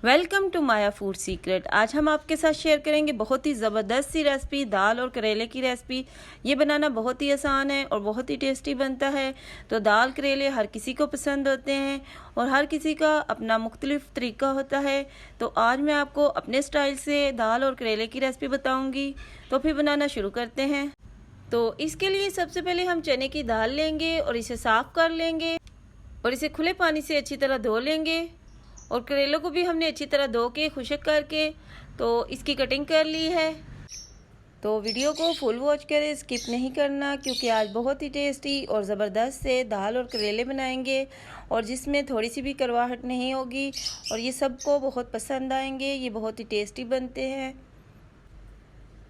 Welcome to Maya food secret. आज हम आपके साथ शेयर करेंगे बहुत ही ज़बरदस्त सी रेसिपी, दाल और करेले की रेसिपी। ये बनाना बहुत ही आसान है और बहुत ही टेस्टी बनता है। तो दाल करेले हर किसी को पसंद होते हैं और हर किसी का अपना मुख्तलिफ तरीका होता है। तो आज मैं आपको अपने स्टाइल से दाल और करेले की रेसिपी बताऊँगी। तो फिर बनाना शुरू करते हैं। तो इसके लिए सबसे पहले हम चने की दाल लेंगे और इसे साफ़ कर लेंगे और इसे खुले पानी से अच्छी तरह धो लेंगे। और करेलों को भी हमने अच्छी तरह धो के खुश्क करके तो इसकी कटिंग कर ली है। तो वीडियो को फुल वॉच करें, स्किप नहीं करना, क्योंकि आज बहुत ही टेस्टी और ज़बरदस्त से दाल और करेले बनाएंगे और जिसमें थोड़ी सी भी करवाहट नहीं होगी और ये सबको बहुत पसंद आएंगे। ये बहुत ही टेस्टी बनते हैं।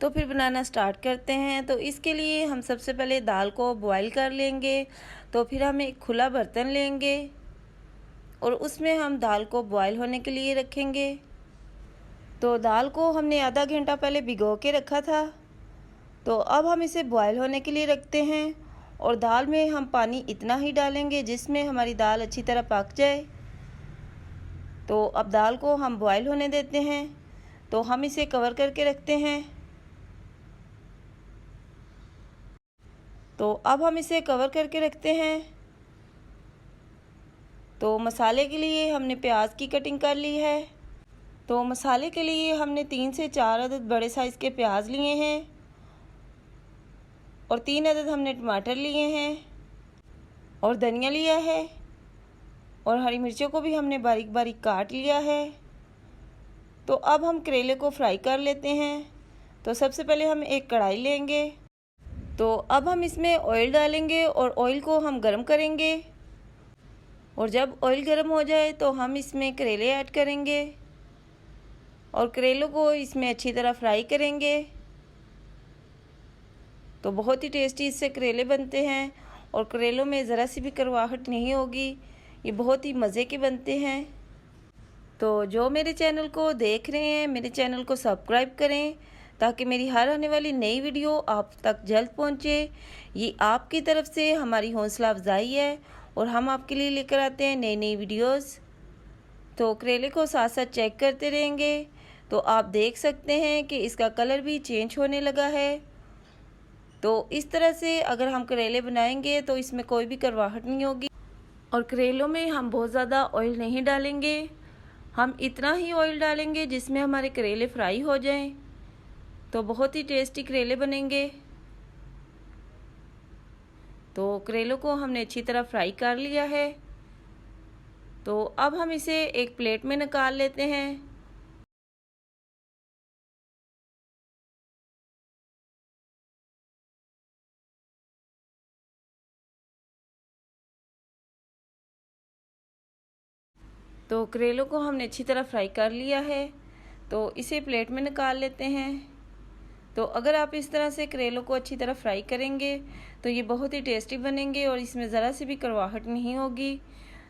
तो फिर बनाना स्टार्ट करते हैं। तो इसके लिए हम सबसे पहले दाल को बॉईल कर लेंगे। तो फिर हम एक खुला बर्तन लेंगे और उसमें हम दाल को बॉईल होने के लिए रखेंगे। तो दाल को हमने आधा घंटा पहले भिगो के रखा था। तो अब हम इसे बॉईल होने के लिए रखते हैं और दाल में हम पानी इतना ही डालेंगे जिसमें हमारी दाल अच्छी तरह पक जाए। तो अब दाल को हम बॉईल होने देते हैं। तो हम इसे कवर करके रखते हैं। तो अब हम इसे कवर करके रखते हैं। तो मसाले के लिए हमने प्याज की कटिंग कर ली है। तो मसाले के लिए हमने 3 से 4 अदद बड़े साइज़ के प्याज लिए हैं और 3 अदद हमने टमाटर लिए हैं और धनिया लिया है और हरी मिर्चों को भी हमने बारीक बारीक काट लिया है। तो अब हम करेले को फ्राई कर लेते हैं। तो सबसे पहले हम एक कढ़ाई लेंगे। तो अब हम इसमें ऑयल डालेंगे और ऑयल को हम गर्म करेंगे और जब ऑयल गर्म हो जाए तो हम इसमें करेले ऐड करेंगे और करेलों को इसमें अच्छी तरह फ्राई करेंगे। तो बहुत ही टेस्टी इससे करेले बनते हैं और करेलों में ज़रा सी भी करवाहट नहीं होगी। ये बहुत ही मज़े के बनते हैं। तो जो मेरे चैनल को देख रहे हैं, मेरे चैनल को सब्सक्राइब करें ताकि मेरी हर आने वाली नई वीडियो आप तक जल्द पहुंचे। ये आपकी तरफ से हमारी हौसला अफजाई है और हम आपके लिए लेकर आते हैं नई नई वीडियोस। तो करेले को साथ साथ चेक करते रहेंगे। तो आप देख सकते हैं कि इसका कलर भी चेंज होने लगा है। तो इस तरह से अगर हम करेले बनाएंगे तो इसमें कोई भी करवाहट नहीं होगी। और करेलों में हम बहुत ज़्यादा ऑयल नहीं डालेंगे। हम इतना ही ऑयल डालेंगे जिसमें हमारे करेले फ्राई हो जाएं। तो बहुत ही टेस्टी करेले बनेंगे। तो करेलों को हमने अच्छी तरह फ्राई कर लिया है। तो अब हम इसे एक प्लेट में निकाल लेते हैं। तो करेलों को हमने अच्छी तरह फ्राई कर लिया है। तो इसे प्लेट में निकाल लेते हैं। तो अगर आप इस तरह से करेलों को अच्छी तरह फ्राई करेंगे तो ये बहुत ही टेस्टी बनेंगे और इसमें ज़रा सी भी करवाहट नहीं होगी।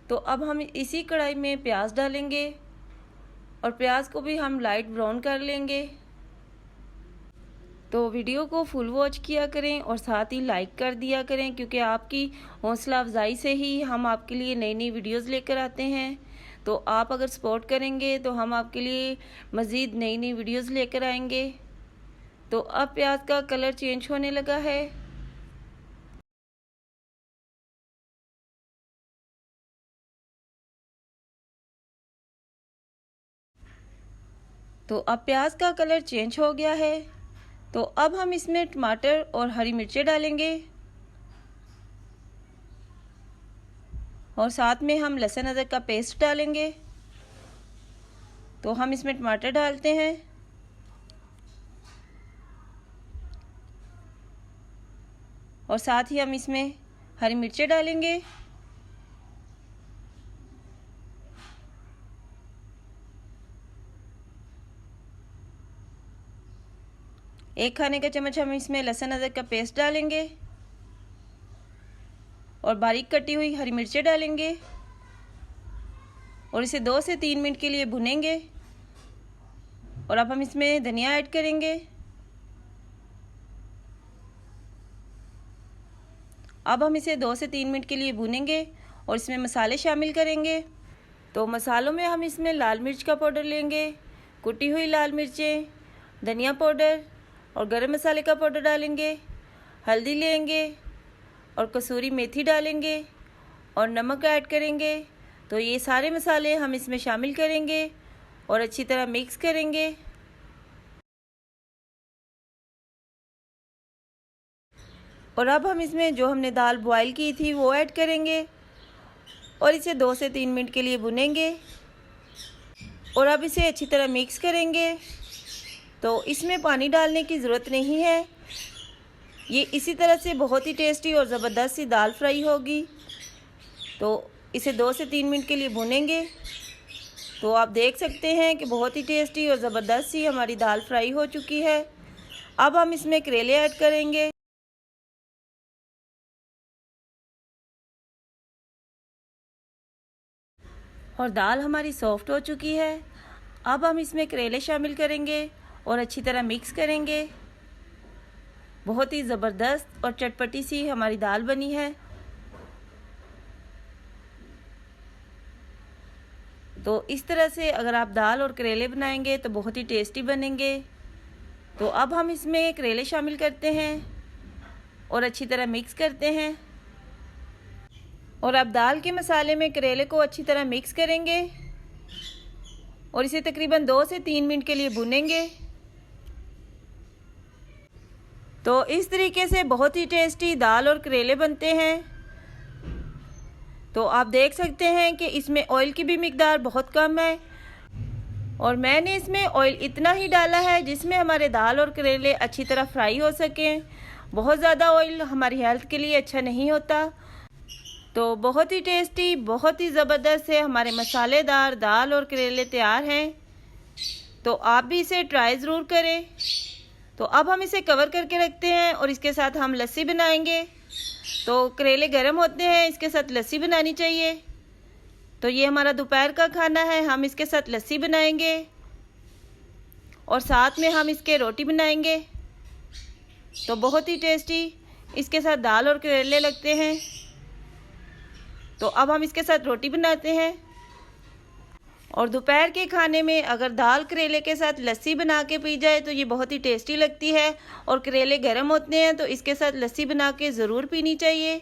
तो अब हम इसी कढ़ाई में प्याज डालेंगे और प्याज को भी हम लाइट ब्राउन कर लेंगे। तो वीडियो को फुल वॉच किया करें और साथ ही लाइक कर दिया करें, क्योंकि आपकी हौसला अफजाई से ही हम आपके लिए नई नई वीडियोज़ लेकर आते हैं। तो आप अगर सपोर्ट करेंगे तो हम आपके लिए मज़ीद नई नई वीडियोज़ लेकर आएंगे। तो अब प्याज का कलर चेंज होने लगा है। तो अब प्याज का कलर चेंज हो गया है। तो अब हम इसमें टमाटर और हरी मिर्चें डालेंगे और साथ में हम लहसुन अदरक का पेस्ट डालेंगे। तो हम इसमें टमाटर डालते हैं और साथ ही हम इसमें हरी मिर्चें डालेंगे। एक खाने का चम्मच हम इसमें लहसुन अदरक का पेस्ट डालेंगे और बारीक कटी हुई हरी मिर्चें डालेंगे और इसे 2 से 3 मिनट के लिए भुनेंगे। और अब हम इसमें धनिया ऐड करेंगे। अब हम इसे 2 से 3 मिनट के लिए भूनेंगे और इसमें मसाले शामिल करेंगे। तो मसालों में हम इसमें लाल मिर्च का पाउडर लेंगे, कुटी हुई लाल मिर्चें, धनिया पाउडर और गरम मसाले का पाउडर डालेंगे, हल्दी लेंगे और कसूरी मेथी डालेंगे और नमक ऐड करेंगे। तो ये सारे मसाले हम इसमें शामिल करेंगे और अच्छी तरह मिक्स करेंगे। और अब हम इसमें जो हमने दाल बॉईल की थी वो ऐड करेंगे और इसे 2 से 3 मिनट के लिए भुनेंगे और अब इसे अच्छी तरह मिक्स करेंगे। तो इसमें पानी डालने की ज़रूरत नहीं है, ये इसी तरह से बहुत ही टेस्टी और ज़बरदस्त सी दाल फ्राई होगी। तो इसे 2 से 3 मिनट के लिए भुनेंगे। तो आप देख सकते हैं कि बहुत ही टेस्टी और ज़बरदस्त सी हमारी दाल फ्राई हो चुकी है। अब हम इसमें करेले ऐड करेंगे और दाल हमारी सॉफ्ट हो चुकी है। अब हम इसमें करेले शामिल करेंगे और अच्छी तरह मिक्स करेंगे। बहुत ही ज़बरदस्त और चटपटी सी हमारी दाल बनी है। तो इस तरह से अगर आप दाल और करेले बनाएंगे तो बहुत ही टेस्टी बनेंगे। तो अब हम इसमें करेले शामिल करते हैं और अच्छी तरह मिक्स करते हैं और अब दाल के मसाले में करेले को अच्छी तरह मिक्स करेंगे और इसे तकरीबन 2 से 3 मिनट के लिए भुनेंगे। तो इस तरीके से बहुत ही टेस्टी दाल और करेले बनते हैं। तो आप देख सकते हैं कि इसमें ऑयल की भी मिकदार बहुत कम है और मैंने इसमें ऑयल इतना ही डाला है जिसमें हमारे दाल और करेले अच्छी तरह फ्राई हो सकें। बहुत ज़्यादा ऑयल हमारी हेल्थ के लिए अच्छा नहीं होता। तो बहुत ही टेस्टी, बहुत ही ज़बरदस्त है हमारे मसालेदार दाल और करेले तैयार हैं। तो आप भी इसे ट्राई ज़रूर करें। तो अब हम इसे कवर करके रखते हैं और इसके साथ हम लस्सी बनाएंगे। तो करेले गर्म होते हैं, इसके साथ लस्सी बनानी चाहिए। तो ये हमारा दोपहर का खाना है, हम इसके साथ लस्सी बनाएंगे और साथ में हम इसके रोटी बनाएंगे। तो बहुत ही टेस्टी इसके साथ दाल और करेले लगते हैं। तो अब हम इसके साथ रोटी बनाते हैं और दोपहर के खाने में अगर दाल करेले के साथ लस्सी बना के पी जाए तो ये बहुत ही टेस्टी लगती है। और करेले गर्म होते हैं तो इसके साथ लस्सी बना के ज़रूर पीनी चाहिए।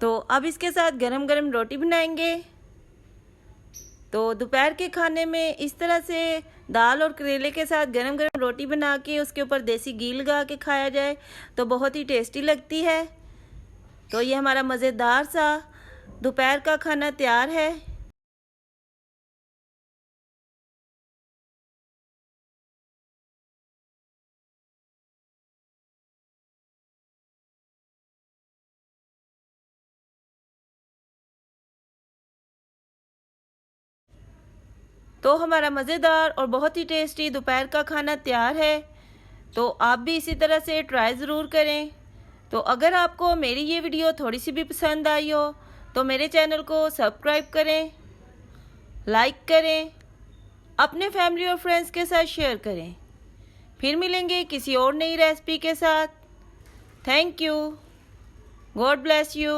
तो अब इसके साथ गरम गरम रोटी बनाएंगे। तो दोपहर के खाने में इस तरह से दाल और करेले के साथ गरम गरम रोटी बना के उसके ऊपर देसी घी लगा के खाया जाए तो बहुत ही टेस्टी लगती है। तो ये हमारा मज़ेदार सा दोपहर का खाना तैयार है। तो हमारा मज़ेदार और बहुत ही टेस्टी दोपहर का खाना तैयार है। तो आप भी इसी तरह से ट्राई ज़रूर करें। तो अगर आपको मेरी ये वीडियो थोड़ी सी भी पसंद आई हो तो मेरे चैनल को सब्सक्राइब करें, लाइक करें, अपने फैमिली और फ्रेंड्स के साथ शेयर करें। फिर मिलेंगे किसी और नई रेसिपी के साथ। Thank you. God bless you.